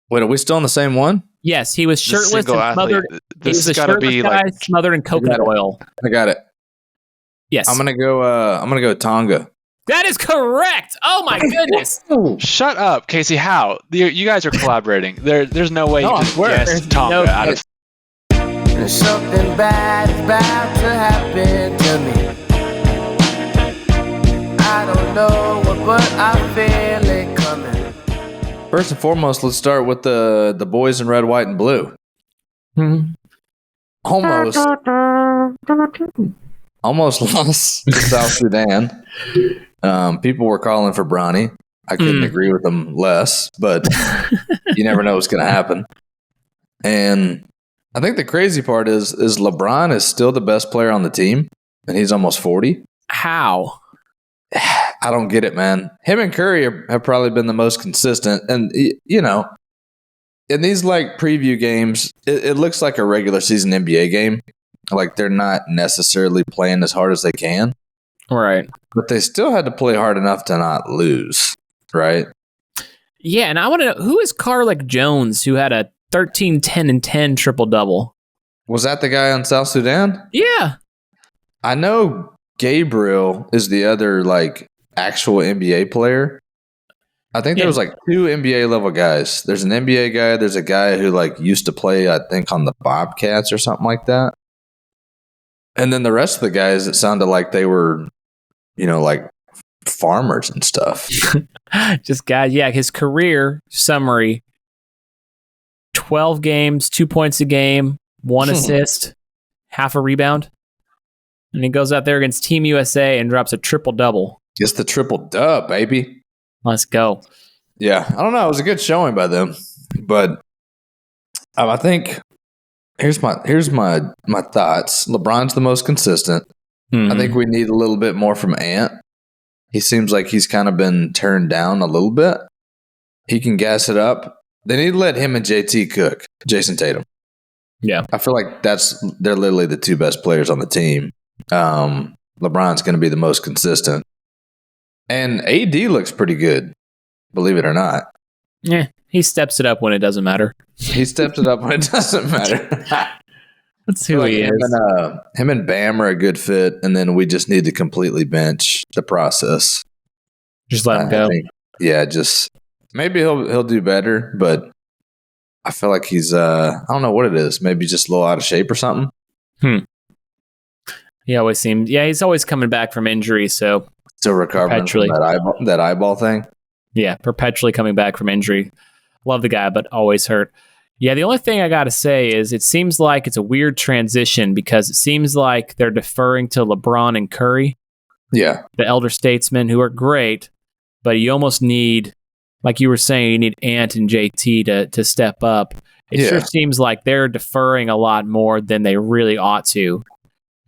Wait, are we still on the same one? Yes, he was shirtless and smothered. This has got to be like smothered in coconut oil. I got it. Yes, I'm gonna go Tonga. That is correct. Oh my goodness! Shut up, Casey. How you guys are collaborating? There's no way you just guessed Tonga out of. Something bad is about to happen to me. I don't know what, but I feel it coming. First and foremost, let's start with the boys in red, white, and blue. Almost lost to South Sudan. People were calling for Bronny. I couldn't agree with them less, but you never know what's going to happen. And I think the crazy part is LeBron is still the best player on the team, and he's almost 40. How? I don't get it, man. Him and Curry have probably been the most consistent. And, you know, in these like preview games, it looks like a regular season NBA game. Like they're not necessarily playing as hard as they can. Right. But they still had to play hard enough to not lose, right? Yeah, and I want to know, who is Carlick Jones, who had a 13, 10, and 10 triple-double? Was that the guy on South Sudan? Yeah. I know Gabriel is the other, like, actual NBA player. I think there was, like, 2 NBA-level guys. There's an NBA guy. There's a guy who, like, used to play, I think, on the Bobcats or something like that. And then the rest of the guys, it sounded like they were, you know, like, farmers and stuff. Just guys, yeah, his career summary: 12 games, 2 points a game, 1 assist, half a rebound. And he goes out there against Team USA and drops a triple-double. Gets the triple dub, baby. Let's go. Yeah, I don't know. It was a good showing by them. But I think here's my thoughts. LeBron's the most consistent. I think we need a little bit more from Ant. He seems like he's kind of been turned down a little bit. He can gas it up. They need to let him and JT cook, Jason Tatum. Yeah. I feel like they're literally the 2 best players on the team. LeBron's going to be the most consistent. And AD looks pretty good, believe it or not. Yeah, he steps it up when it doesn't matter. He steps it up when it doesn't matter. That's who he is. Him and Bam are a good fit, and then we just need to completely bench the process. Just let him go. Just maybe he'll do better, but I feel like he's I don't know what it is. Maybe just a little out of shape or something. He always seems. Yeah, he's always coming back from injury, so still recovering from that eyeball thing. Yeah, perpetually coming back from injury. Love the guy, but always hurt. Yeah, the only thing I got to say is it seems like it's a weird transition because it seems like they're deferring to LeBron and Curry. Yeah. The elder statesmen who are great, but you almost need, like you were saying, you need Ant and JT to step up. It sure seems like they're deferring a lot more than they really ought to.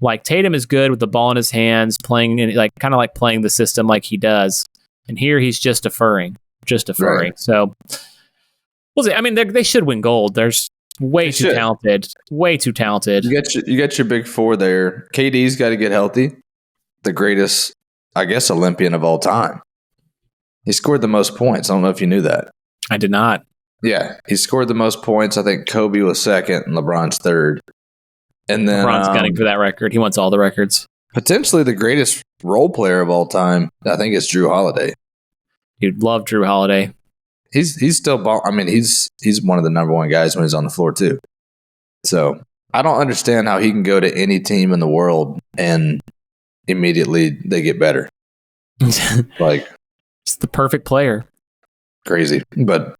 Like Tatum is good with the ball in his hands, playing kind of like playing the system like he does. And here he's just deferring. Right. So we'll see. I mean, they should win gold. They're way too talented. Way too talented. You got your big 4 there. KD's got to get healthy. The greatest, I guess, Olympian of all time. He scored the most points. I don't know if you knew that. I did not. Yeah, he scored the most points. I think Kobe was 2nd and LeBron's 3rd. And then LeBron's gunning for that record. He wants all the records. Potentially the greatest role player of all time, I think, is Drew Holiday. You'd love Drew Holiday. He's still ball. I mean, he's one of the number 1 guys when he's on the floor too. So I don't understand how he can go to any team in the world and immediately they get better. Like, it's the perfect player. Crazy, but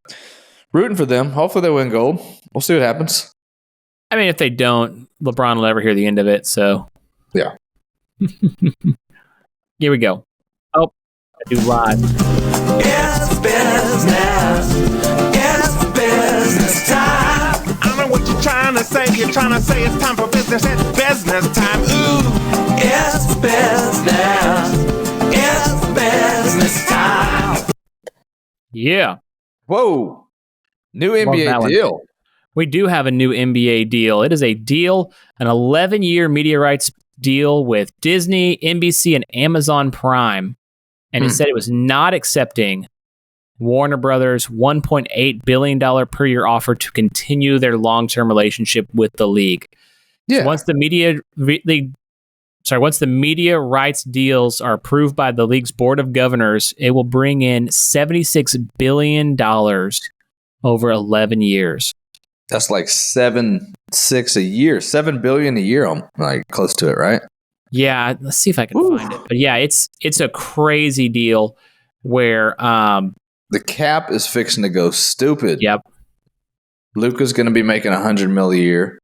rooting for them. Hopefully they win gold. We'll see what happens. I mean, if they don't, LeBron will never hear the end of it. So yeah. Here we go. Oh, I do live. It's business. It's business time. I know what you're trying to say. You're trying to say it's time for business. It's business time. Ooh, it's business. It's business time. Yeah. Whoa. New NBA deal. We do have a new NBA deal. It is a deal, an 11-year media rights deal with Disney, NBC, and Amazon Prime. And it said it was not accepting Warner Brothers $1.8 billion per year offer to continue their long-term relationship with the league. Yeah. So once the media rights deals are approved by the league's board of governors, it will bring in $76 billion over 11 years. That's like 7.6 a year, $7 billion a year. I'm like close to it, right? Yeah, let's see if I can find it. But yeah, it's a crazy deal where the cap is fixing to go stupid. Yep. Luka's going to be making $100 million a year.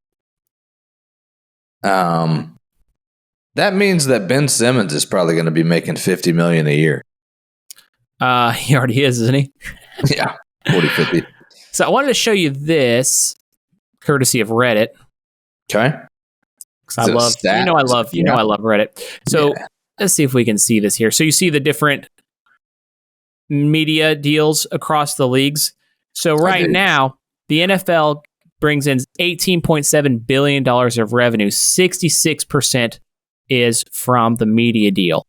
That means that Ben Simmons is probably going to be making $50 million a year. He already is, isn't he? Yeah, 40, 50. So I wanted to show you this, courtesy of Reddit. Okay. I love Reddit. So let's see if we can see this here. So you see the different media deals across the leagues. So right now, the NFL brings in $18.7 billion of revenue. 66% is from the media deal.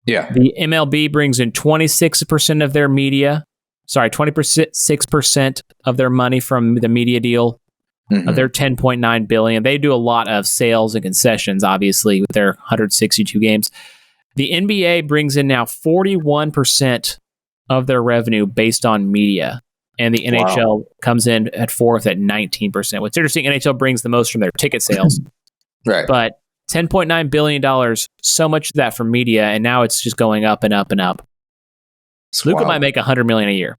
Yeah. The MLB brings in 26% of their media. Sorry, 26% of their money from the media deal. They're $10.9 billion. They do a lot of sales and concessions, obviously, with their 162 games. The NBA brings in now 41% of their revenue based on media. And the NHL comes in at fourth at 19%. What's interesting, NHL brings the most from their ticket sales. Right. But $10.9 billion, so much of that from media, and now it's just going up and up and up. Luka might make $100 million a year.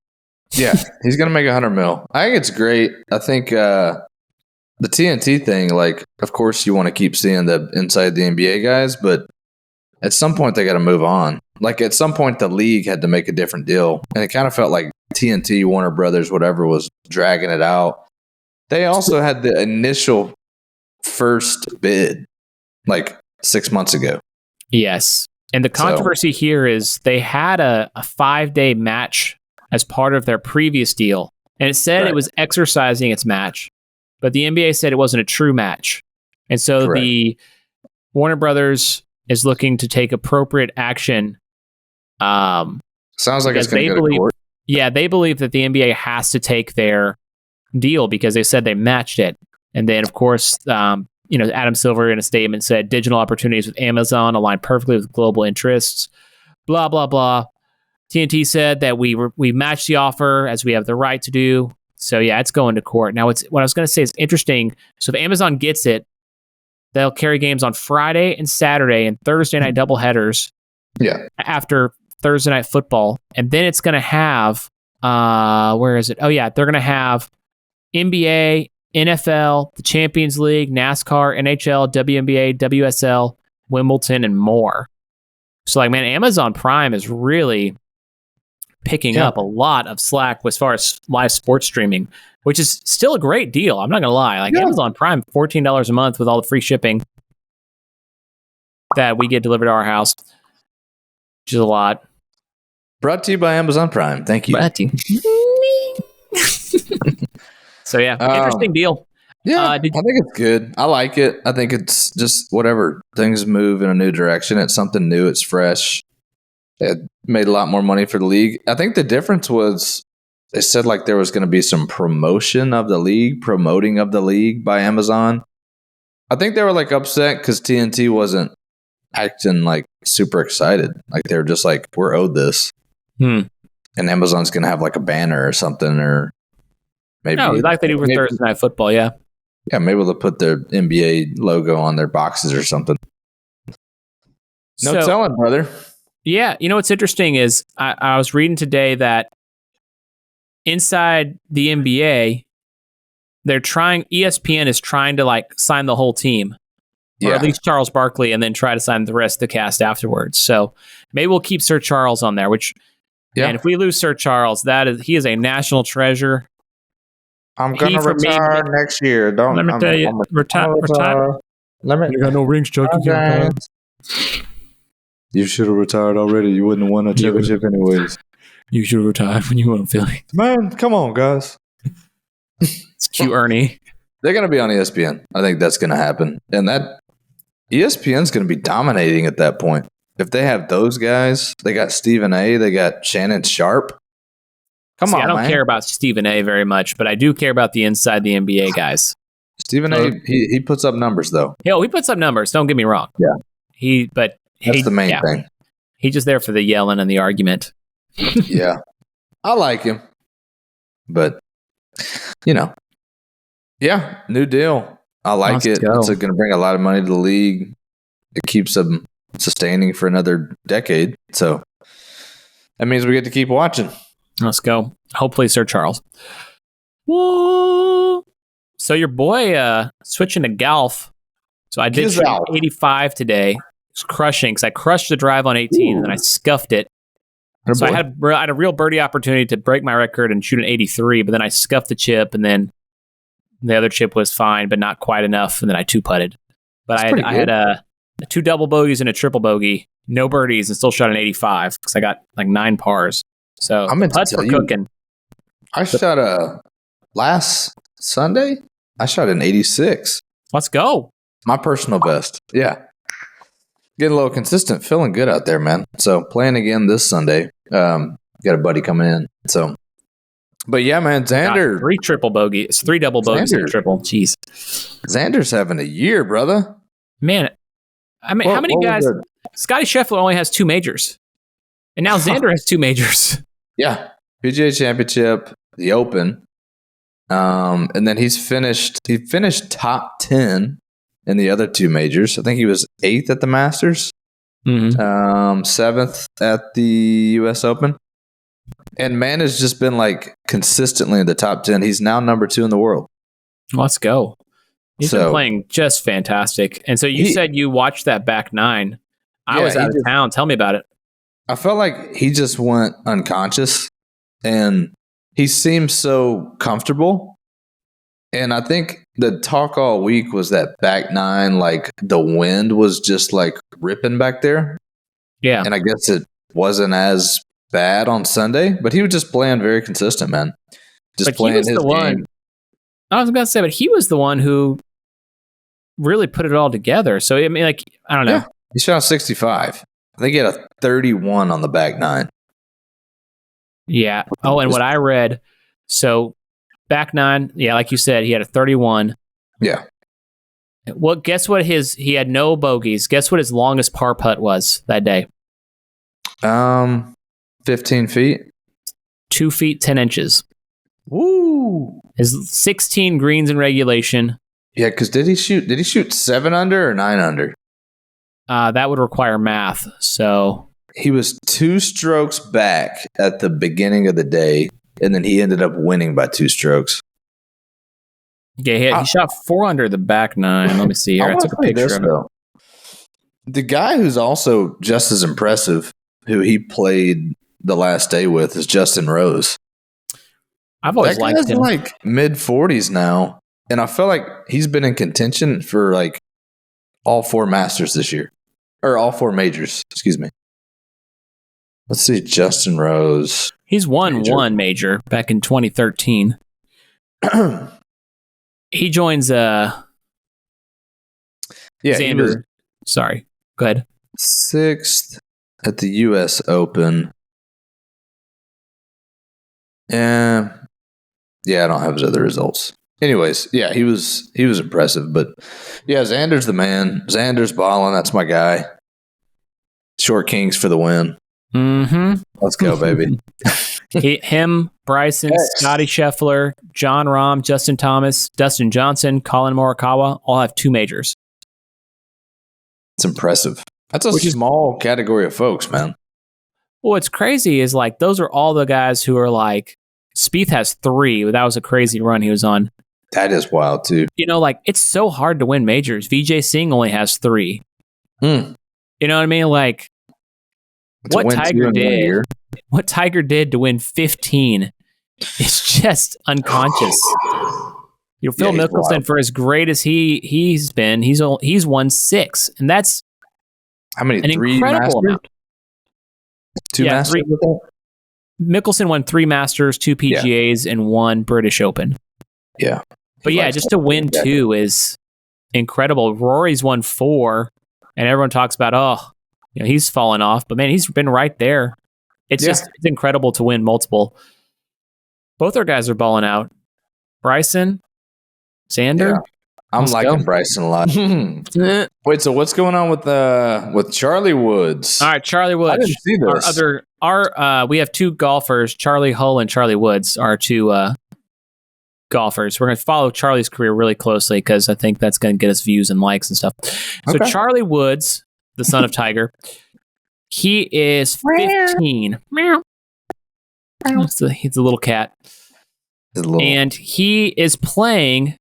Yeah, he's going to make $100 million. I think it's great. I think the TNT thing, like, of course you want to keep seeing the inside the NBA guys, but at some point they got to move on. Like, at some point the league had to make a different deal, and it kind of felt like TNT, Warner Brothers, whatever, was dragging it out. They also had the initial first bid like 6 months ago. Yes. And the controversy here is they had a 5-day match as part of their previous deal. And it said it was exercising its match, but the NBA said it wasn't a true match. And so the Warner Brothers is looking to take appropriate action. Sounds like it's going to go to court. Yeah, they believe that the NBA has to take their deal because they said they matched it. And then, of course, Adam Silver in a statement said digital opportunities with Amazon align perfectly with global interests. Blah, blah, blah. TNT said that we matched the offer as we have the right to do. So, yeah, it's going to court. Now, what I was going to say is interesting. So, if Amazon gets it, they'll carry games on Friday and Saturday and Thursday night doubleheaders. Yeah. After Thursday night football. And then it's going to have, where is it? Oh, yeah, they're going to have NBA, NFL, the Champions League, NASCAR, NHL, WNBA, WSL, Wimbledon, and more. So, like, man, Amazon Prime is really picking up a lot of slack as far as live sports streaming, which is still a great deal. I'm not going to lie. Like, Amazon Prime, $14 a month with all the free shipping that we get delivered to our house, which is a lot. Brought to you by Amazon Prime. Thank you. Brought to you. So, yeah, interesting deal. Yeah, I think it's good. I like it. I think it's just whatever. Things move in a new direction. It's something new. It's fresh. It made a lot more money for the league. I think the difference was they said like there was going to be some promoting of the league by Amazon. I think they were like upset because TNT wasn't acting like super excited. Like they were just like, we're owed this. And Amazon's going to have like a banner or something, or maybe like they do for Thursday Night Football. Yeah, maybe they'll put their NBA logo on their boxes or something. No telling, brother. Yeah, you know what's interesting is I was reading today that inside the NBA, ESPN is trying to like sign the whole team. Or at least Charles Barkley, and then try to sign the rest of the cast afterwards. So maybe we'll keep Sir Charles on there, which, man, if we lose Sir Charles, he is a national treasure. I'm going to retire next year. Let me tell you, retire. You got no rings, Chuck. You should have retired already. You wouldn't have won a championship anyways. You should have retired when you weren't feeling. Man, come on, guys. It's cute, Ernie. They're going to be on ESPN. I think that's going to happen. And that ESPN's going to be dominating at that point. If they have those guys, they got Stephen A., they got Shannon Sharp. Come on, I don't man. care about Stephen A. very much, but I do care about the inside the NBA guys. Stephen A. He puts up numbers though. Yeah, he puts up numbers. Don't get me wrong. Yeah, that's the main thing. He's just there for the yelling and the argument. Yeah, I like him, but yeah, new deal. I like it. It's going to bring a lot of money to the league. It keeps them sustaining for another decade. So that means we get to keep watching. Let's go. Hopefully, Sir Charles. Whoa. So your boy switching to golf. So I did 85 today. It's crushing because I crushed the drive on 18 and then I scuffed it. So I had a real birdie opportunity to break my record and shoot an 83, but then I scuffed the chip and then the other chip was fine, but not quite enough. And then I 2-putted. But I had 2 double bogeys and a triple bogey, no birdies, and still shot an 85 because I got like 9 pars. So I'm putts were cooking. I shot last Sunday. I shot an 86. Let's go. My personal best. Yeah. Getting a little consistent, feeling good out there, man. So playing again this Sunday. Got a buddy coming in. So, but yeah, man, Xander. 3 triple bogeys, 3 double bogeys and a triple. Jeez. Xander's having a year, brother. Man, I mean, how many guys? Scotty Scheffler only has 2 majors. And now Xander has 2 majors. Yeah. PGA Championship, the Open. And then he finished top 10 in the other 2 majors. I think he was 8th at the Masters, 7th at the U.S. Open. And man has just been like consistently in the top 10. He's now number 2 in the world. Let's go. He's been playing just fantastic. And so you said you watched that back 9. I was out of town. Tell me about it. I felt like he just went unconscious and he seemed so comfortable. And I think the talk all week was that back 9, like the wind was just like ripping back there. Yeah. And I guess it wasn't as bad on Sunday, but he was just playing very consistent, man. Just playing his game. I was going to say, but he was the one who really put it all together. So, I mean, like, I don't know. Yeah. He shot 65. I think he had a 31 on the back 9. Yeah. Oh, and what I read, so back 9, yeah, like you said, he had a 31. Yeah. Well, guess what he had no bogeys. Guess what his longest par putt was that day? 15 feet. 2 feet, 10 inches. Woo. His 16 greens in regulation. Yeah, because did he shoot 7 under or 9 under? That would require math. So he was 2 strokes back at the beginning of the day, and then he ended up winning by 2 strokes. Yeah, he shot 4 under the back 9. Let me see here. I took a picture of him. The guy who's also just as impressive, who he played the last day with, is Justin Rose. I've always liked him. That guy's like mid-40s now, and I feel like he's been in contention for like all 4 Masters this year. Or all 4 majors, excuse me. Let's see, Justin Rose. He's won one major back in 2013. He joins Xander. Sorry, go ahead. 6th at the U.S. Open. Yeah, I don't have his other results. Anyways, yeah, he was impressive, but yeah, Xander's the man. Xander's balling. That's my guy. Short Kings for the win. Mm-hmm. Let's go, baby. Him, Bryson, Scotty Scheffler, John Rahm, Justin Thomas, Dustin Johnson, Colin Morikawa all have 2 majors. It's impressive. That's a small category of folks, man. Well, what's crazy is like those are all the guys who are like Spieth has 3. That was a crazy run he was on. That is wild too. You know, like it's so hard to win majors. Vijay Singh only has 3. You know what I mean? Like what Tiger did to win 15 is just unconscious. You know, Phil Mickelson, for as great as he's been, he's won 6, and that's how many? An 3 incredible Masters? amount. 2 Masters. Mickelson won 3 Masters, 2 PGAs, and 1 British Open. Yeah, but yeah, just to win 2 is incredible. Rory's won 4, and everyone talks about he's fallen off, but man, he's been right there. It's just it's incredible to win multiple. Both our guys are balling out. Bryson, Xander. Yeah. I'm liking Bryson a lot. Wait, so what's going on with Charlie Woods? All right, Charlie Woods. I didn't see this. We have two golfers, Charlie Hull and Charlie Woods, are two golfers. We're going to follow Charlie's career really closely because I think that's going to get us views and likes and stuff. So Charlie Woods, the son of Tiger, he is 15. He's a little cat. And he is playing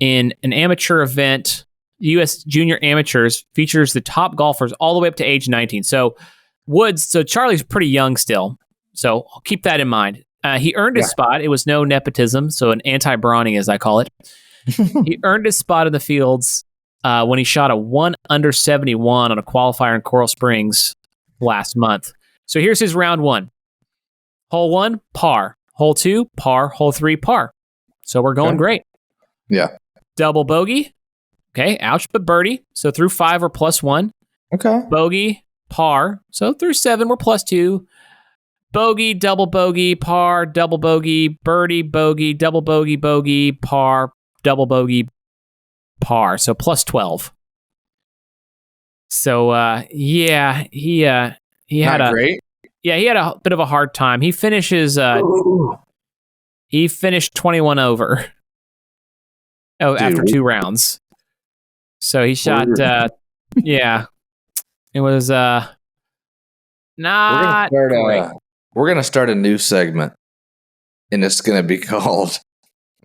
in an amateur event. U.S. Junior Amateurs features the top golfers all the way up to age 19. So Charlie's pretty young still. So keep that in mind. He earned his spot. It was no nepotism, so an anti-Bronny, as I call it. He earned his spot in the fields when he shot a 1 under 71 on a qualifier in Coral Springs last month. So here's his round 1. Hole 1, par. Hole 2, par. Hole 3, par. So we're going great. Yeah. Double bogey. Okay, ouch, but birdie. So through 5, we're +1. Okay. Bogey, par. So through 7, we're +2. Bogey, double bogey, par, double bogey, birdie, bogey, double bogey, bogey, par, double bogey, par. So +12. So he had great. Yeah, he had a bit of a hard time. He finishes. He finished 21 over. After 2 rounds. So he shot. Yeah, it was not great. We're gonna start a new segment, and it's gonna be called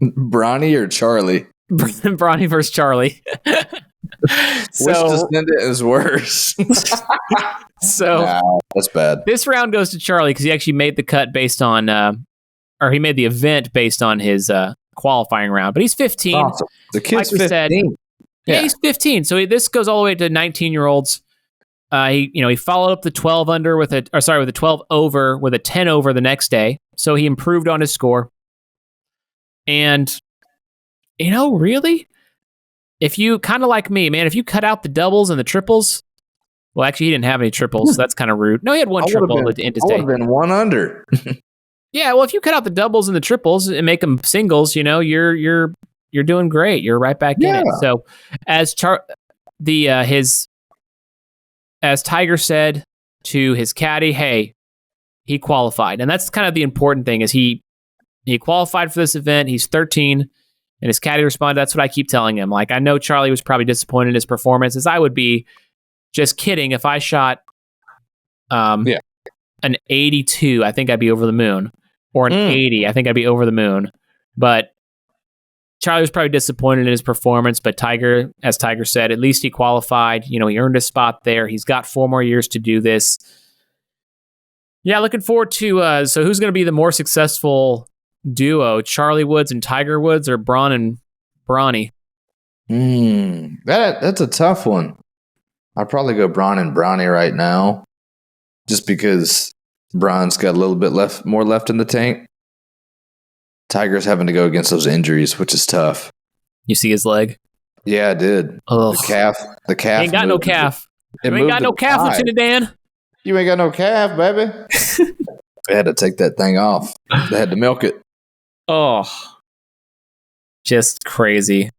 Bronny or Charlie. Bronny versus Charlie. Which descendant is worse? That's bad. This round goes to Charlie because he actually made the cut based on, or he made the event based on his qualifying round. But he's 15. Awesome. The kid's 15. Yeah, he's 15. So this goes all the way to 19-year-olds. He followed up the 12 under with a 12 over with a 10 over the next day. So he improved on his score. And really, if you kind of like me, man, if you cut out the doubles and the triples, well, actually, he didn't have any triples, so that's kind of rude. No, he had one triple at the end of his day. I would have been 1 under. Yeah, well, if you cut out the doubles and the triples and make them singles, you're doing great. You're right back in it. So, as as Tiger said to his caddy, hey, he qualified, and that's kind of the important thing. Is he qualified for this event? He's 13, and his caddy responded, "That's what I keep telling him." Like, I know Charlie was probably disappointed in his performance, as I would be. Just kidding. If I shot an 82, I think I'd be over the moon. Or an 80, I think I'd be over the moon. But Charlie was probably disappointed in his performance, but Tiger, as Tiger said, at least he qualified. He earned a spot there. He's got 4 more years to do this. Yeah, looking forward to, so who's going to be the more successful duo, Charlie Woods and Tiger Woods, or Bron and Bronny? That's a tough one. I'd probably go Bron and Bronny right now, just because Bron's got a little bit more left in the tank. Tiger's having to go against those injuries, which is tough. You see his leg? Yeah, I did. Ugh. The calf. Ain't got no calf. You ain't got no calf, Lieutenant Dan. You ain't got no calf, baby. They had to take that thing off. They had to milk it. Oh, just crazy.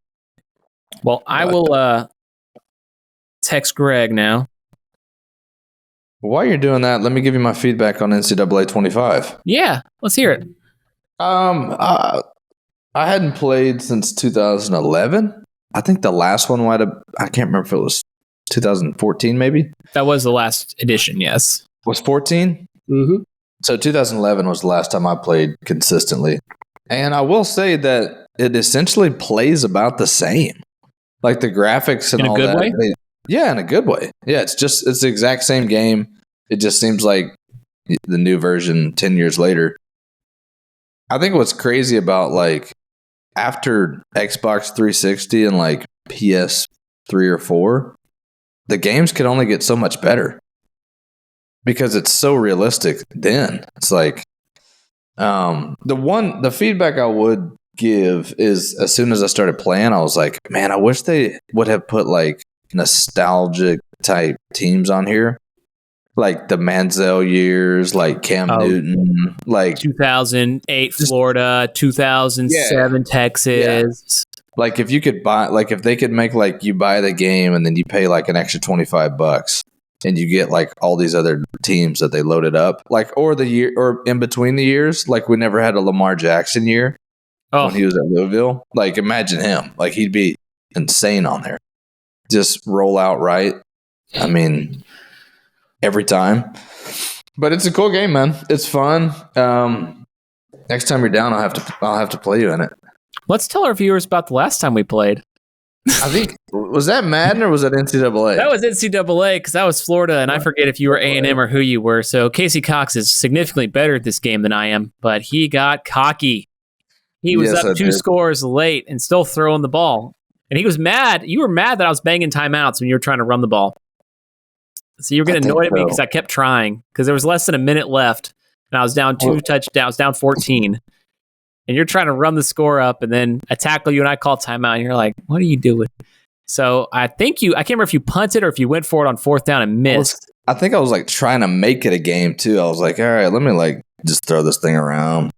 Well, I will text Greg now. While you're doing that, let me give you my feedback on NCAA 25. Yeah, let's hear it. I hadn't played since 2011. I think the last one I can't remember if it was 2014, maybe. That was the last edition, yes. Was 14? Mm-hmm. So 2011 was the last time I played consistently. And I will say that it essentially plays about the same. Like the graphics and all that. In a good way? Yeah, in a good way. Yeah, it's the exact same game. It just seems like the new version 10 years later. I think what's crazy about like after Xbox 360 and like PS3 or 4, the games could only get so much better because it's so realistic then. It's like the feedback I would give is as soon as I started playing, I was like, man, I wish they would have put like nostalgic type teams on here. like the Manziel years, like Cam Newton, like 2008 Florida, 2007 Texas. Like if you could buy, like if they could make like you buy the game and then you pay like an extra $25 and you get like all these other teams that they loaded up, like or the year or in between the years, like we never had a Lamar Jackson year when he was at Louisville. Like imagine him, like he'd be insane on there. Just roll out right. I mean, every time. But it's a cool game, man. It's fun. Next time you're down, I'll have to play you in it. Let's tell our viewers about the last time we played. I think was that Madden or was that NCAA? That was NCAA because that was Florida, and I forget if you were A&M or who you were. So Casey Cox is significantly better at this game than I am, but he got cocky. He was up 2 scores late and still throwing the ball, and he was mad. You were mad that I was banging timeouts when you were trying to run the ball. So you were getting annoyed at me because I kept trying because there was less than a minute left, and I was down 2 touchdowns, down 14. And you're trying to run the score up, and then I tackle you, and I call timeout, and you're like, what are you doing? So I can't remember if you punted or if you went for it on 4th down and missed. I think I was like trying to make it a game, too. I was like, all right, let me like just throw this thing around.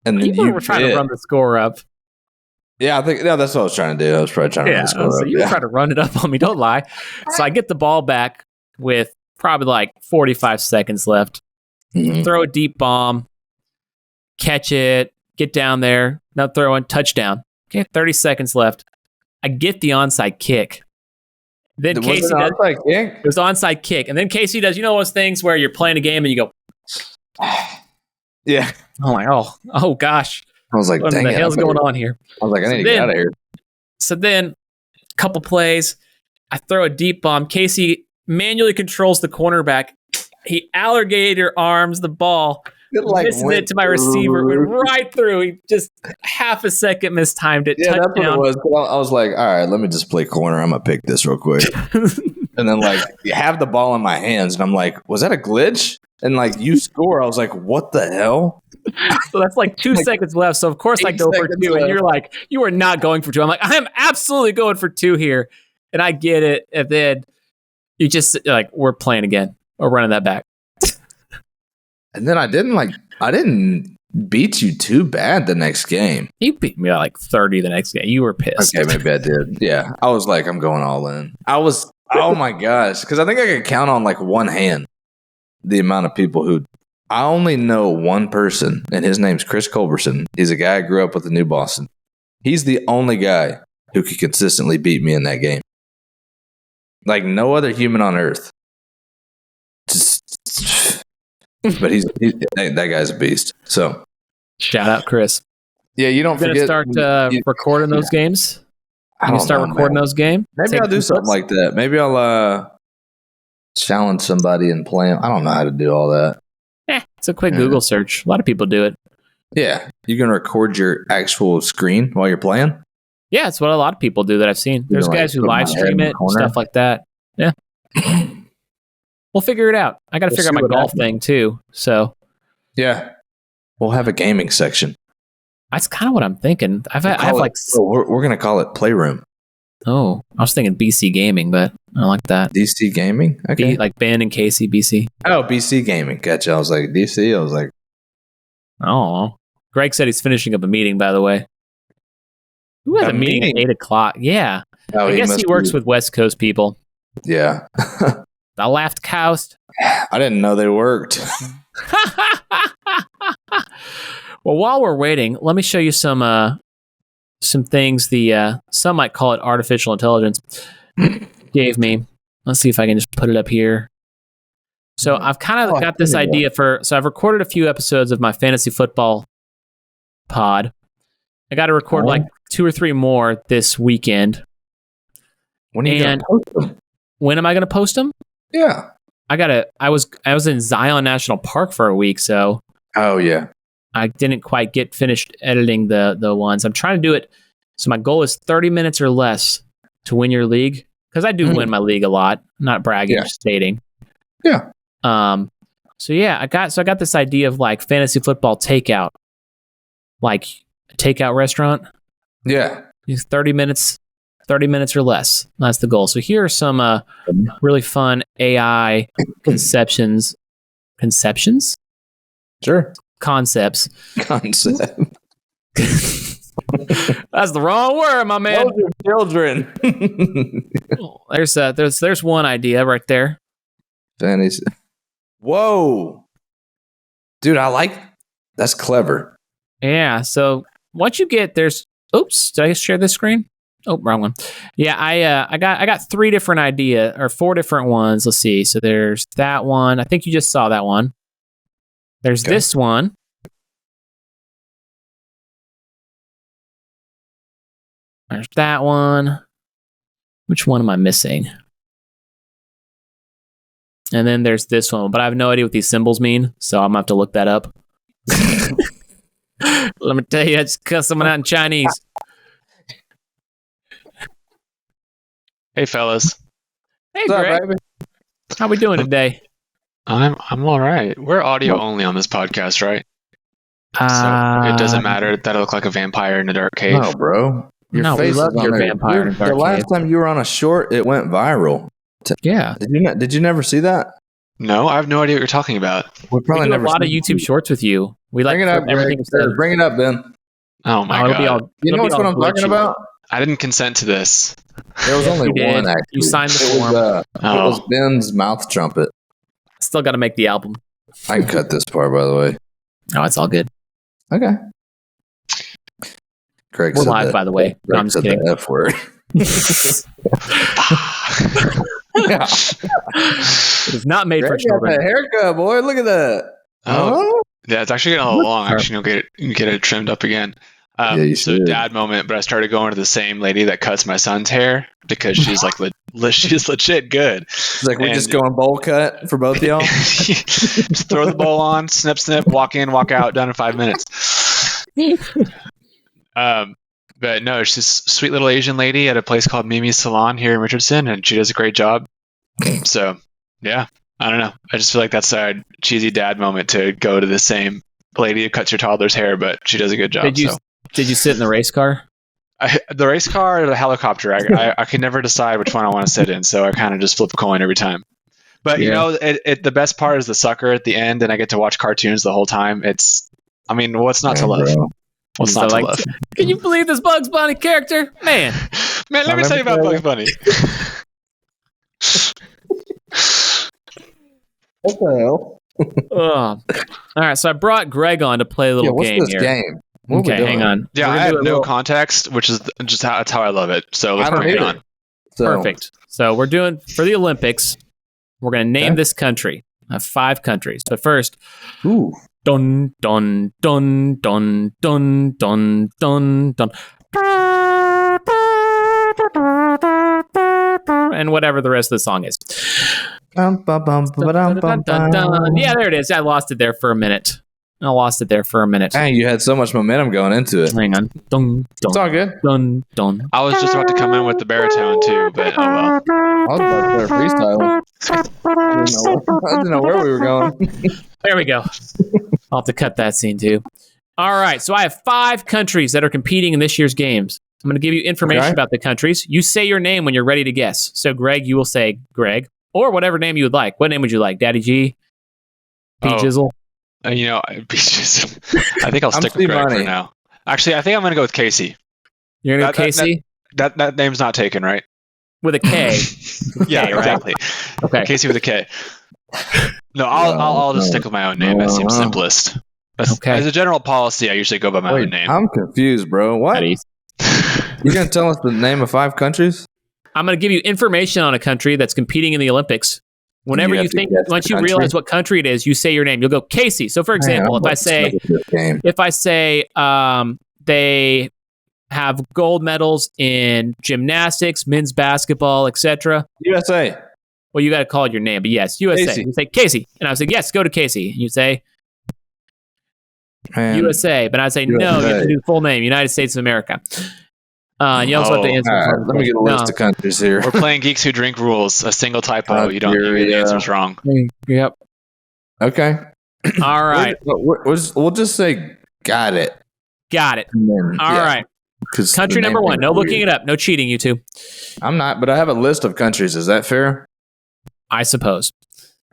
And then you were trying to run the score up. Yeah, that's what I was trying to do. I was probably trying to run the score up. You were trying to run it up on me, don't lie. So I get the ball back with probably like 45 seconds left. Mm-hmm. Throw a deep bomb, catch it, get down there, now throw one, touchdown. Okay, 30 seconds left. I get the onside kick. Then Casey does onside kick? It was onside kick. And then Casey does, those things where you're playing a game and you go, yeah. I'm like, oh gosh. I was like, what the hell's going on here? I was like, I need to get out of here. So then, a couple plays, I throw a deep bomb. Casey manually controls the cornerback. He alligator arms the ball. Misses it to my receiver, went right through. He just half a second mistimed it. Yeah, touchdown. That's what it was. I was like, all right, let me just play corner. I'm going to pick this real quick. And then, like, you have the ball in my hands, and I'm like, was that a glitch? And, like, you score. I was like, what the hell? So that's like 2 seconds left. So, of course, I go for 2. Left. And you're like, you are not going for 2. I'm like, I am absolutely going for 2 here. And I get it. And then you just, like, we're playing again. We're running that back. And then I didn't beat you too bad the next game. You beat me by like 30 the next game. You were pissed. Okay, maybe I did. Yeah. I was like, I'm going all in. Oh my gosh. Because I think I could count on like one hand the amount of people who, I only know one person, and his name's Chris Culberson. He's a guy I grew up with in New Boston. He's the only guy who could consistently beat me in that game. Like no other human on earth. But that guy's a beast. So shout out Chris. Yeah, you don't forget. Start recording those games. You start recording those games. Maybe I'll do something like that. Maybe I'll challenge somebody and play them. I don't know how to do all that. It's a quick Google search. A lot of people do it. Yeah, you can record your actual screen while you're playing. Yeah, it's what a lot of people do that I've seen. There's guys who live stream it, stuff like that. Yeah. We'll figure it out. I got to figure out my golf thing too. So, yeah, we'll have a gaming section. That's kind of what I'm thinking. We're gonna call it Playroom. Oh, I was thinking BC Gaming, but I like that. DC Gaming, okay, like Ben and Casey, BC. Oh, BC Gaming, gotcha. I was like DC. I was like, oh, Greg said he's finishing up a meeting. By the way, who has a meeting at 8:00? Yeah, I guess he works with West Coast people. Yeah. I laughed coast. I didn't know they worked. Well, while we're waiting, let me show you some things some might call it artificial intelligence gave me. Let's see if I can just put it up here. So I've kind of got this idea so I've recorded a few episodes of my fantasy football pod. I got to record like 2 or 3 more this weekend. When are you going to post them? When am I going to post them? Yeah. I was in Zion National Park for a week, so. Oh yeah. I didn't quite get finished editing the ones. I'm trying to do it. So my goal is 30 minutes or less to win your league. Because I do win my league a lot. I'm not bragging, just stating. Yeah. So yeah, I got this idea of like fantasy football takeout. Like a takeout restaurant. Yeah. 30 minutes 30 minutes or less. That's the goal. So here are some really fun AI conceptions. Conceptions? Sure. Concepts. Concept. That's the wrong word, my man. Those are children. There's one idea right there. Fanny's. Whoa. Dude, that's clever. Yeah. So once you get oops, did I share this screen? Oh, wrong one. Yeah, I got 4 different ones. Let's see. So there's that one. I think you just saw that one. There's this one. There's that one. Which one am I missing? And then there's this one, but I have no idea what these symbols mean, so I'm gonna have to look that up. Let me tell you, I just cussed someone out in Chinese. Hey, fellas. Hey, Greg. Baby? How we doing today? I'm all right. We're audio only on this podcast, right? So it doesn't matter that I look like a vampire in a dark cave. No, bro. We love your vampire in a dark cave. The last time you were on a short, it went viral. Yeah. Did you never see that? No, I have no idea what you're talking about. We do a lot of YouTube shorts with you. We like bring it up, everything. Bring it up, Ben. Oh my god! You know what I'm talking about? I didn't consent to this. There was only one. Actually, you signed the form. It was Ben's mouth trumpet. Still got to make the album. I can cut this part, by the way. Oh, it's all good. Okay. Craig We're live, by the way. No, I'm just kidding. The F word. Yeah. It is not made for children. That haircut, boy. Look at that. Oh, yeah, it's actually getting a little long. Actually, you'll get it trimmed up again. So dad moment, but I started going to the same lady that cuts my son's hair because she's like she's legit good. It's like we're just going bowl cut for both of y'all. Just throw the bowl on, snip, walk in, walk out, done in 5 minutes. But no, she's this sweet little Asian lady at a place called Mimi's Salon here in Richardson, and she does a great job. So yeah, I don't know. I just feel like that's a cheesy dad moment to go to the same lady who cuts your toddler's hair, but she does a good job. Did you sit in the race car? The race car or the helicopter? I can never decide which one I want to sit in, so I kind of just flip a coin every time. But you know, the best part is the sucker at the end, and I get to watch cartoons the whole time. What's not to love? What's not to love? Can you believe this Bugs Bunny character? Man, let me tell you about Bugs Bunny. What the hell? All right, so I brought Greg on to play a little game what's this here. Game? Okay, hang on. Yeah, I have no context, which is just that's how I love it. So let's bring it on. Perfect. So we're doing for the Olympics. We're going to name this country. I have 5 countries, but first, dun dun dun dun dun dun dun dun, and whatever the rest of the song is. Yeah, there it is. I lost it there for a minute. Dang, you had so much momentum going into it. Hang on. Dun, dun, it's all good. Dun, dun. I was just about to come in with the baritone too, but oh well. I was about to freestyle. I didn't know where we were going. There we go. I'll have to cut that scene too. All right, so I have 5 countries that are competing in this year's games. I'm going to give you information about the countries. You say your name when you're ready to guess. So, Greg, you will say Greg, or whatever name you would like. What name would you like? Daddy G? P. Jizzle? P. Jizzle. I think I'll stick with Greg for now. Actually, I think I'm going to go with Casey. You're going to go Casey? That name's not taken, right? With a K. Yeah, K, exactly. Right? Okay. Casey with a K. No, I'll just stick with my own name. That seems simplest. As a general policy, I usually go by my own name. I'm confused, bro. What? You're going to tell us the name of 5 countries? I'm going to give you information on a country that's competing in the Olympics. Whenever you think, once you realize what country it is, you say your name. You'll go Casey. So, for example, if I say they have gold medals in gymnastics, men's basketball, etc. USA. Well, you got to call it your name, but yes, USA. Casey. You say Casey, and I say yes, go to Casey. And you say USA, but I say no, you have to do the full name, United States of America. And you also have to answer. Right, let me get a list of countries here. We're playing Geeks Who Drink rules. A single typo, you don't. The answer's wrong. Yep. Okay. All right. We'll just say got it. Got it. All right. Country number 1. No looking it up. No cheating, you two. I'm not, but I have a list of countries. Is that fair? I suppose.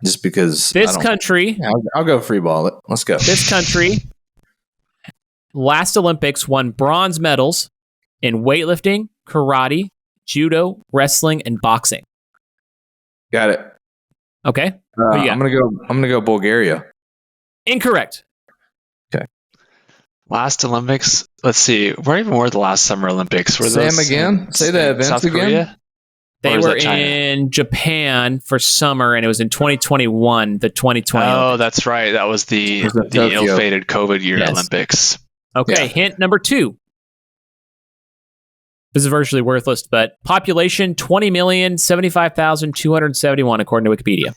Just because this country... Yeah, I'll go free ball it. Let's go. This country, last Olympics, won bronze medals in weightlifting, karate, judo, wrestling, and boxing. Got it. Okay. I'm gonna go Bulgaria. Incorrect. Okay. Last Olympics. Let's see. Where even were the last Summer Olympics? Were Sam again? Say the events South again. Korea? They were in Japan for summer, and it was in 2021, the 2020 Oh, Olympics. that's right. That was the ill-fated COVID year Olympics. Okay, hint number 2. This is virtually worthless, but population 20,075,271 according to Wikipedia.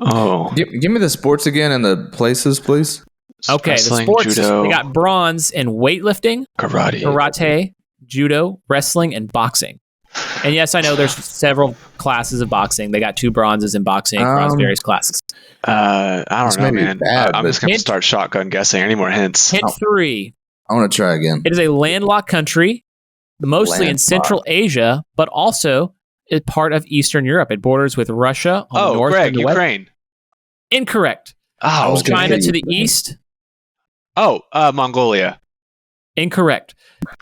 Oh. Give me the sports again and the places, please. Okay, Wrestling, the sports, judo, they got bronze in weightlifting, karate, judo, wrestling, and boxing. And yes, I know there's several classes of boxing. They got 2 bronzes in boxing across various classes. I don't know, man. I'm just going to start shotgun guessing. Any more hints? Hint 3. I want to try again. It is a landlocked country, mostly in Central Asia, but also is part of Eastern Europe. It borders with Russia on the north and the west. Ukraine. Incorrect. Oh, China to the east. Oh, Mongolia. Incorrect.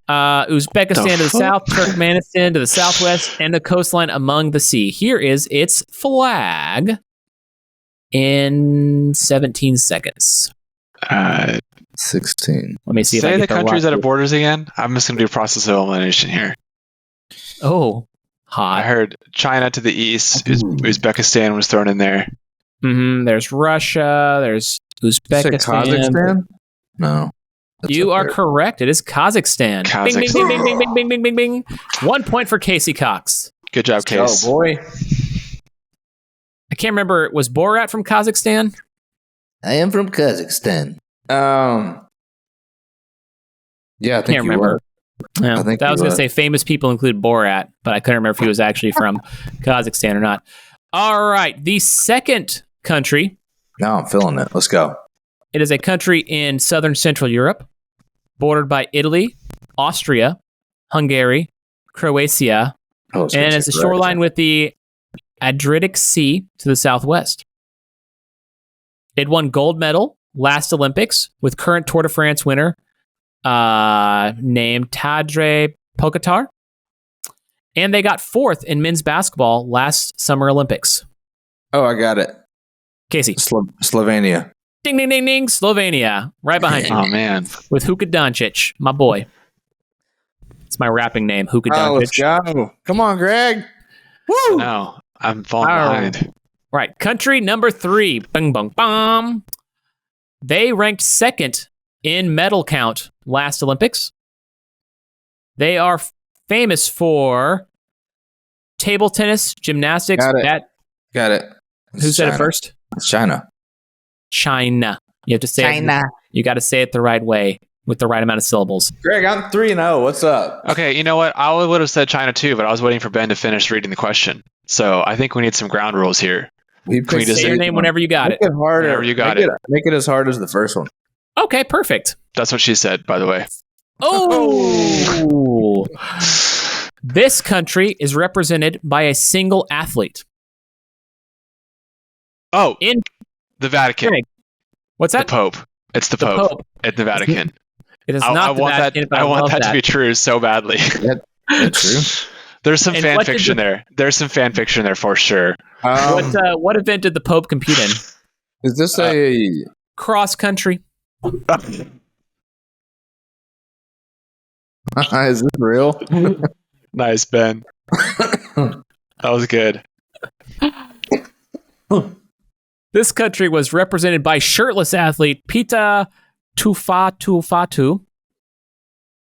Uzbekistan to the south, Turkmenistan to the southwest, and the coastline among the sea. Here is its flag in 17 seconds. 16. Let me see. Say if I the get countries that are borders again. I'm just going to do process of elimination here. Oh, hot. I heard China to the east. Uzbekistan was thrown in there. There's Russia. There's Uzbekistan. Kazakhstan? No. You are correct. It is Kazakhstan. Kazakhstan. Bing, bing, bing, bing, bing, bing, bing, bing. 1 point for Casey Cox. Good job, Case. Oh, boy. I can't remember. Was Borat from Kazakhstan? I am from Kazakhstan. Yeah, I think Can't remember. Yeah, I think I was going to say famous people include Borat, but I couldn't remember if he was actually from Kazakhstan or not. All right. The second country. Now I'm feeling it. Let's go. It is a country in southern Central Europe, bordered by Italy, Austria, Hungary, Croatia, and has a shoreline with the Adriatic Sea to the southwest. It won gold medal last Olympics with current Tour de France winner named Tadej Pogačar. And they got 4th in men's basketball last Summer Olympics. Oh, I got it. Casey. Slovenia. Ding, ding, ding, ding. Slovenia. Right behind you. Oh, man. With Huka Doncic, my boy. It's my rapping name, Huka Doncic. Let's go. Come on, Greg. Woo! No, I'm falling behind. Right. Country number 3. Bing, bong, bom. They ranked 2nd in medal count last Olympics. They are famous for table tennis, gymnastics. Got it. Who said it first? It's China. China. You have to say China. You got to say it the right way with the right amount of syllables. Greg, I'm 3-0. What's up? Okay, you know what? I would have said China too, but I was waiting for Ben to finish reading the question. So I think we need some ground rules here. Can you say your name whenever you got it? Harder. Whenever you got it. Make it as hard as the first one. Okay, perfect. That's what she said, by the way. Oh! This country is represented by a single athlete. Oh, in the Vatican. What's that? The Pope. It's the Pope at the Vatican. It is not the Vatican, but I want that to be true so badly. That's true. There's some fan fiction there. There's some fan fiction there for sure. What event did the Pope compete in? Is this a cross country? Is this real? Nice, Ben. That was good. This country was represented by shirtless athlete Pita Tufatu.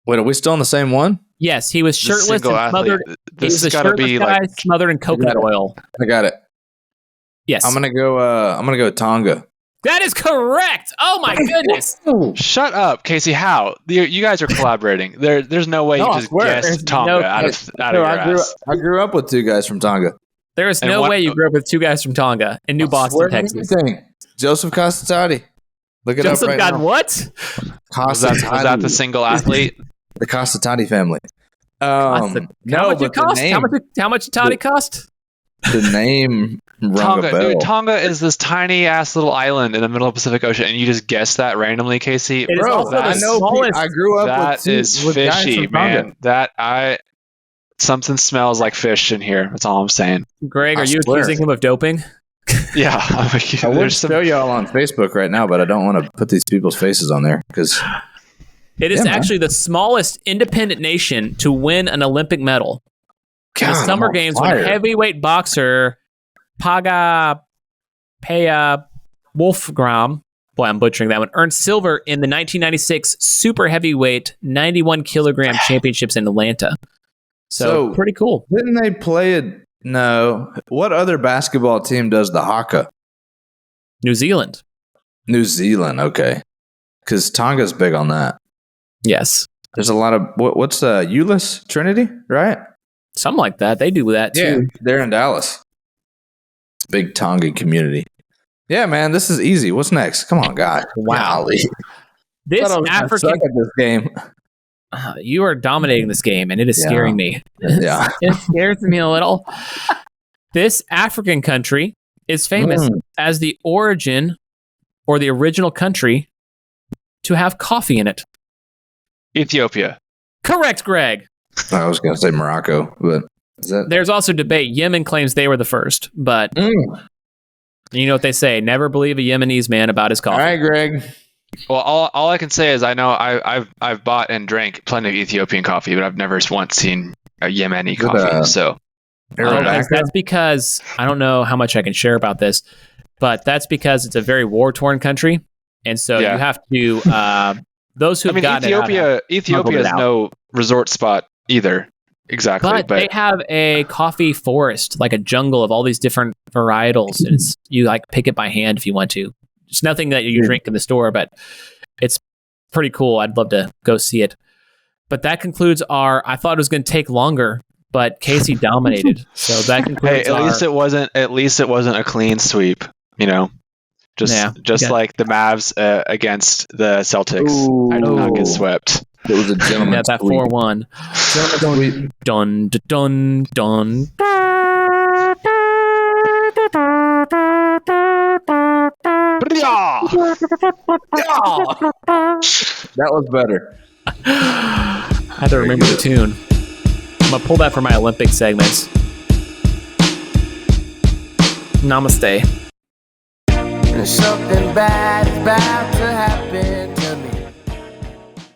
Wait, are we still on the same one? Yes, he was shirtless and smothered. This has got to be like smothered in coconut oil. I got it. Yes, I'm gonna go Tonga. That is correct. Oh my goodness! Shut up, Casey. How you guys are collaborating? There's no way you just guessed Tonga out of your ass. I grew up with 2 guys from Tonga. There is no way you grew up with 2 guys from Tonga in New Boston, Texas. Joseph Costantati. Look it Joseph up right got now. what? Was that the single athlete? The Costantati family. How much it cost? How much Toddy cost? The name rung a bell. Dude, Tonga is this tiny ass little island in the middle of the Pacific Ocean, and you just guessed that randomly, Casey. It is also the smallest. I grew up that is fishy, man. Something smells like fish in here. That's all I'm saying. Greg, are you accusing him of doping? Yeah, I would show y'all on Facebook right now, but I don't want to put these people's faces on there because it is actually the smallest independent nation to win an Olympic medal. In the Summer Games, when heavyweight boxer Paga Pea Wolfgram, boy, I'm butchering that one, earned silver in the 1996 super heavyweight 91 kilogram championships in Atlanta. So pretty cool. Didn't they play it? No. What other basketball team does the haka? New Zealand. New Zealand, okay. Because Tonga's big on that. Yes. There's a lot of, what's Euless Trinity, right? Something like that. They do that too. Yeah, they're in Dallas. Big Tongan community. Yeah, man, this is easy. What's next? Come on, God. Wow. Golly. This African at this game. You are dominating this game, and it is scaring me. Yeah. It scares me a little. This African country is famous as the origin or the original country to have coffee in it. Ethiopia. Correct, Greg. I was going to say Morocco, but is that? There's also debate. Yemen claims they were the first, but you know what they say: never believe a Yemenis man about his coffee. All right, Greg. Well, all I can say is I know I've bought and drank plenty of Ethiopian coffee, but I've never once seen a Yemeni coffee. So that's because I don't know how much I can share about this, but that's because it's a very war-torn country, and so you have to. Those who've gotten Ethiopia is no resort spot either. Exactly. But they have a coffee forest, like a jungle of all these different varietals. And you like pick it by hand if you want to. It's nothing that you drink in the store, but it's pretty cool. I'd love to go see it. But that concludes I thought it was going to take longer, but Casey dominated. So that concludes at least it wasn't a clean sweep, you know. Just like the Mavs against the Celtics. Ooh. I did not get swept. It was a gentleman's that 4-1. Dun, dun, dun. That was better. I had to remember the tune. I'm going to pull that for my Olympic segments. Namaste. Something bad is about to happen.